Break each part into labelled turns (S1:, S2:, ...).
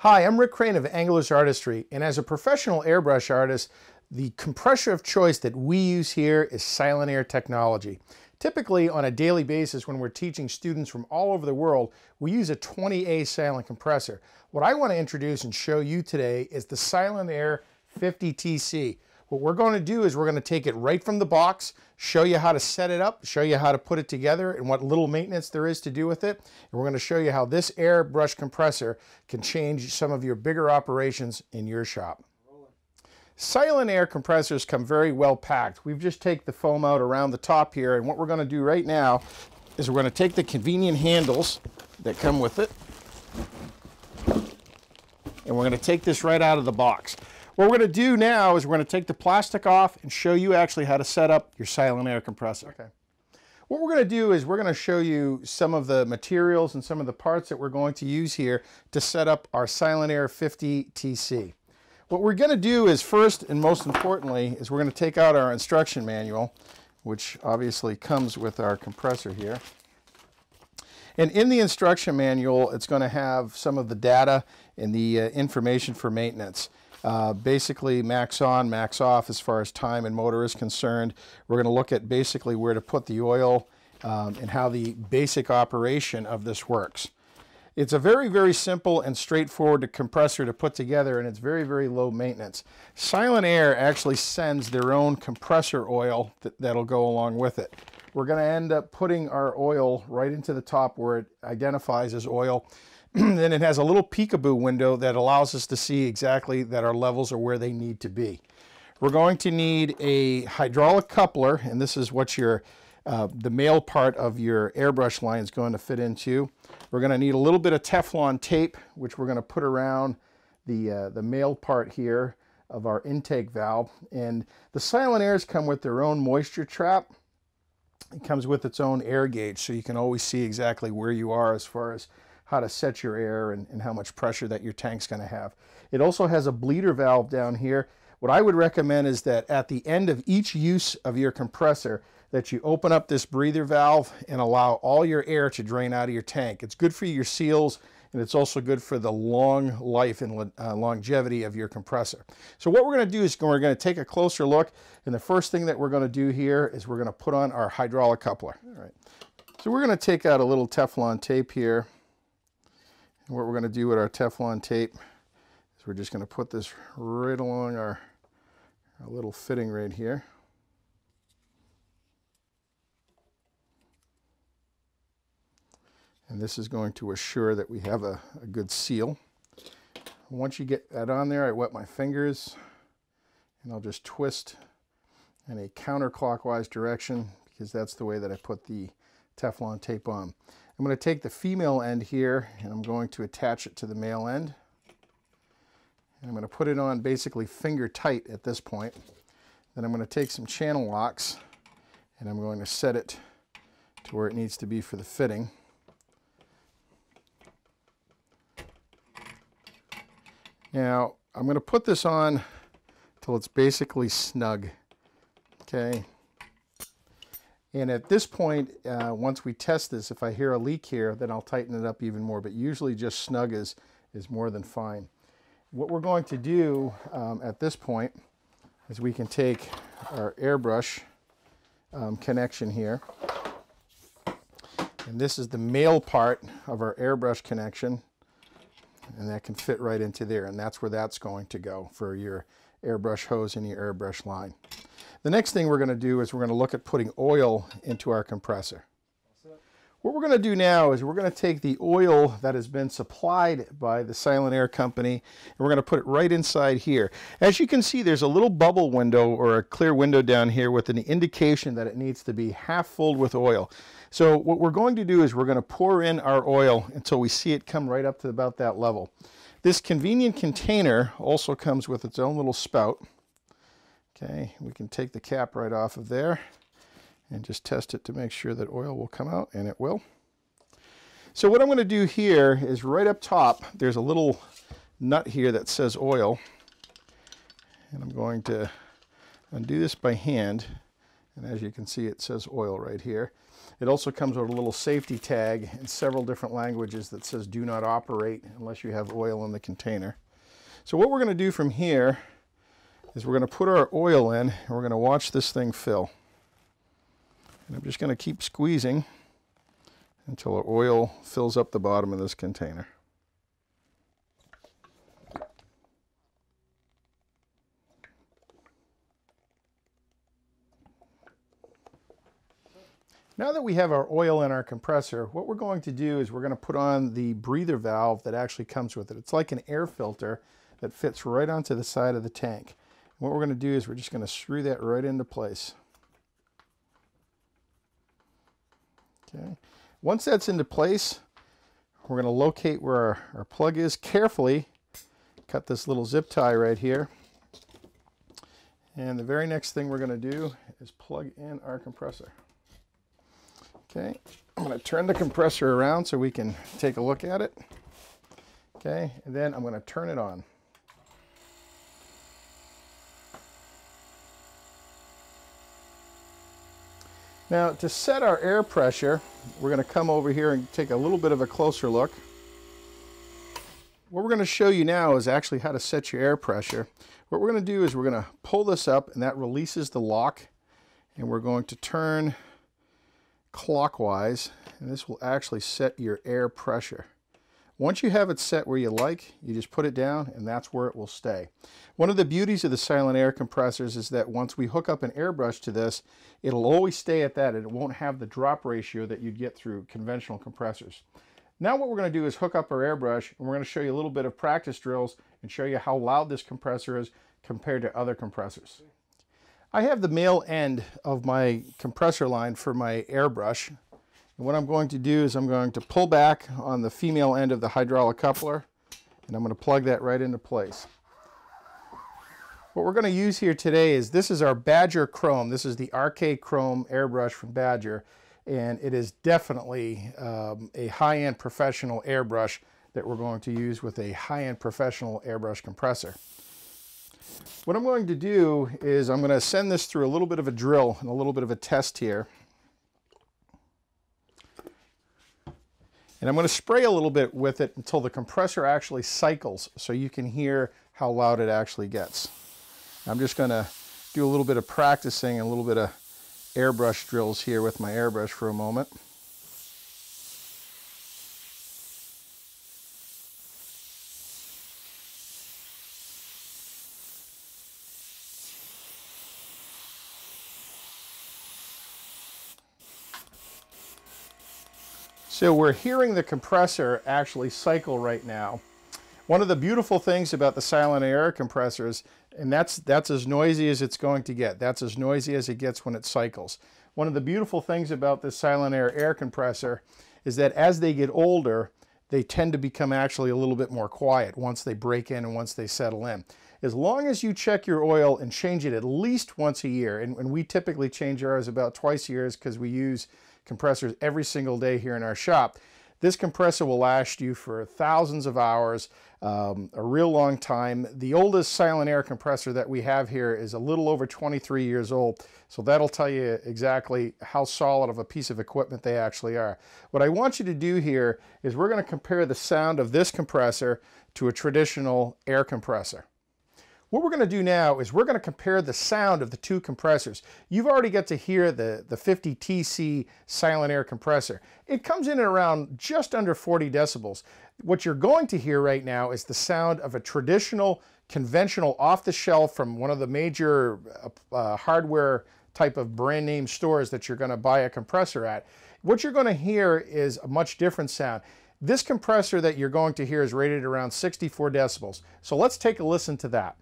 S1: Hi, I'm Rick Crane of Anglers Artistry, and as a professional airbrush artist, the compressor of choice that we use here is Silentaire technology. Typically, on a daily basis when we're teaching students from all over the world, we use a 20A silent compressor. What I want to introduce and show you today is the Silentaire 50TC. What we're going to do is we're going to take it right from the box, show you how to set it up, show you how to put it together and what little maintenance there is to do with it. And we're going to show you how this airbrush compressor can change some of your bigger operations in your shop. Silentaire compressors come very well packed. We've just taken the foam out around the top here, and what we're going to do right now is we're going to take the convenient handles that come with it, and we're going to take this right out of the box. What we're going to do now is we're going to take the plastic off and show you actually how to set up your Silentaire compressor. Okay. What we're going to do is we're going to show you some of the materials and some of the parts that we're going to use here to set up our Silentaire 50TC. What we're going to do is first and most importantly is we're going to take out our instruction manual, which obviously comes with our compressor here. And in the instruction manual, it's going to have some of the data and the information for maintenance. Basically max on, max off as far as time and motor is concerned. We're going to look at basically where to put the oil and how the basic operation of this works. It's a very, very simple and straightforward compressor to put together, and it's very, very low maintenance. Silentaire actually sends their own compressor oil that'll go along with it. We're going to end up putting our oil right into the top where it identifies as oil. Then it has a little peekaboo window that allows us to see exactly that our levels are where they need to be. We're going to need a hydraulic coupler, and this is what your the male part of your airbrush line is going to fit into. We're going to need a little bit of Teflon tape, which we're going to put around the male part here of our intake valve. And the Silentaires come with their own moisture trap. It comes with its own air gauge, so you can always see exactly where you are as far as how to set your air and how much pressure that your tank's going to have. It also has a bleeder valve down here. What I would recommend is that at the end of each use of your compressor, that you open up this breather valve and allow all your air to drain out of your tank. It's good for your seals, and it's also good for the long life and longevity of your compressor. So what we're going to do is we're going to take a closer look, and the first thing that we're going to do here is we're going to put on our hydraulic coupler. All right. So we're going to take out a little Teflon tape here. And what we're going to do with our Teflon tape is we're just going to put this right along our little fitting right here. And this is going to assure that we have a good seal. Once you get that on there, I wet my fingers and I'll just twist in a counterclockwise direction because that's the way that I put the Teflon tape on. I'm going to take the female end here and I'm going to attach it to the male end. And I'm going to put it on basically finger tight at this point. Then I'm going to take some channel locks and I'm going to set it to where it needs to be for the fitting. Now, I'm going to put this on till it's basically snug, okay? And at this point, once we test this, if I hear a leak here, then I'll tighten it up even more, but usually just snug is more than fine. What we're going to do at this point is we can take our airbrush connection here, and this is the male part of our airbrush connection. And that can fit right into there, and that's where that's going to go for your airbrush hose and your airbrush line. The next thing we're going to do is we're going to look at putting oil into our compressor. What we're going to do now is we're going to take the oil that has been supplied by the Silentaire company and we're going to put it right inside here. As you can see, there's a little bubble window or a clear window down here with an indication that it needs to be half filled with oil. So what we're going to do is we're going to pour in our oil until we see it come right up to about that level. This convenient container also comes with its own little spout. Okay, we can take the cap right off of there and just test it to make sure that oil will come out, and it will. So what I'm going to do here is right up top, there's a little nut here that says oil, and I'm going to undo this by hand, and as you can see, it says oil right here. It also comes with a little safety tag in several different languages that says do not operate unless you have oil in the container. So what we're going to do from here is we're going to put our oil in and we're going to watch this thing fill. And I'm just going to keep squeezing until our oil fills up the bottom of this container. Now that we have our oil in our compressor, what we're going to do is we're going to put on the breather valve that actually comes with it. It's like an air filter that fits right onto the side of the tank. And what we're going to do is we're just going to screw that right into place. Okay. Once that's into place, we're going to locate where our plug is carefully. Cut this little zip tie right here. And the very next thing we're going to do is plug in our compressor. Okay, I'm going to turn the compressor around so we can take a look at it. Okay, and then I'm going to turn it on. Now, to set our air pressure, we're going to come over here and take a little bit of a closer look. What we're going to show you now is actually how to set your air pressure. What we're going to do is we're going to pull this up, and that releases the lock, and we're going to turn clockwise, and this will actually set your air pressure. Once you have it set where you like, you just put it down and that's where it will stay. One of the beauties of the Silentaire compressors is that once we hook up an airbrush to this, it'll always stay at that and it won't have the drop ratio that you'd get through conventional compressors. Now what we're going to do is hook up our airbrush, and we're going to show you a little bit of practice drills and show you how loud this compressor is compared to other compressors. I have the male end of my compressor line for my airbrush. And what I'm going to do is I'm going to pull back on the female end of the hydraulic coupler, and I'm going to plug that right into place. What we're going to use here today is, this is our Badger Chrome. This is the RK Chrome airbrush from Badger, and it is definitely a high-end professional airbrush that we're going to use with a high-end professional airbrush compressor. What I'm going to do is I'm going to send this through a little bit of a drill and a little bit of a test here. And I'm going to spray a little bit with it until the compressor actually cycles so you can hear how loud it actually gets. I'm just going to do a little bit of practicing and a little bit of airbrush drills here with my airbrush for a moment. So we're hearing the compressor actually cycle right now. One of the beautiful things about the Silentaire compressors, and that's as noisy as it's going to get. That's as noisy as it gets when it cycles. One of the beautiful things about the Silentaire air compressor is that as they get older, they tend to become actually a little bit more quiet once they break in and once they settle in. As long as you check your oil and change it at least once a year, and we typically change ours about twice a year because we use compressors every single day here in our shop, this compressor will last you for thousands of hours, a real long time. The oldest Silentaire compressor that we have here is a little over 23 years old, so that'll tell you exactly how solid of a piece of equipment they actually are. What I want you to do here is we're going to compare the sound of this compressor to a traditional air compressor. What we're going to do now is we're going to compare the sound of the two compressors. You've already got to hear the 50 TC Silentaire compressor. It comes in at around just under 40 decibels. What you're going to hear right now is the sound of a traditional, conventional, off-the-shelf from one of the major hardware type of brand name stores that you're going to buy a compressor at. What you're going to hear is a much different sound. This compressor that you're going to hear is rated around 64 decibels. So let's take a listen to that.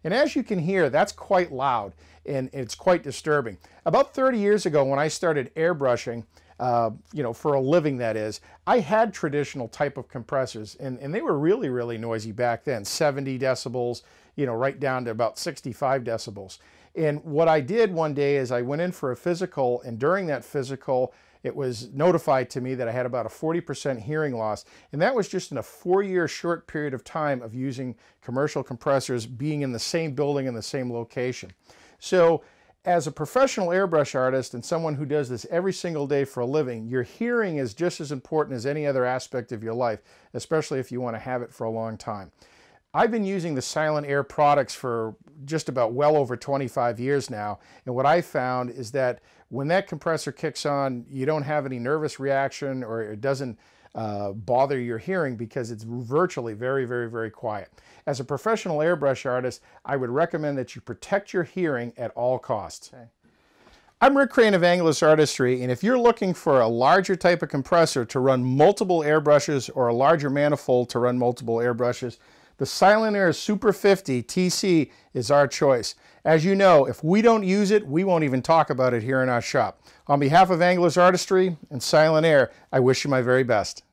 S1: And as you can hear, that's quite loud and it's quite disturbing. About 30 years ago when I started airbrushing, for a living that is, I had traditional type of compressors and they were really, really noisy back then, 70 decibels, right down to about 65 decibels. And what I did one day is I went in for a physical, and during that physical, it was notified to me that I had about a 40% hearing loss, and that was just in a 4-year short period of time of using commercial compressors, being in the same building in the same location. So as a professional airbrush artist and someone who does this every single day for a living, your hearing is just as important as any other aspect of your life, especially if you want to have it for a long time. I've been using the Silentaire products for just about well over 25 years now, and what I found is that when that compressor kicks on, you don't have any nervous reaction, or it doesn't bother your hearing because it's virtually very, very, very quiet. As a professional airbrush artist, I would recommend that you protect your hearing at all costs. Okay. I'm Rick Crane of Angelus Artistry, and if you're looking for a larger type of compressor to run multiple airbrushes or a larger manifold to run multiple airbrushes, the Silentaire Super 50 TC is our choice. As you know, if we don't use it, we won't even talk about it here in our shop. On behalf of Angelus Artistry and Silentaire, I wish you my very best.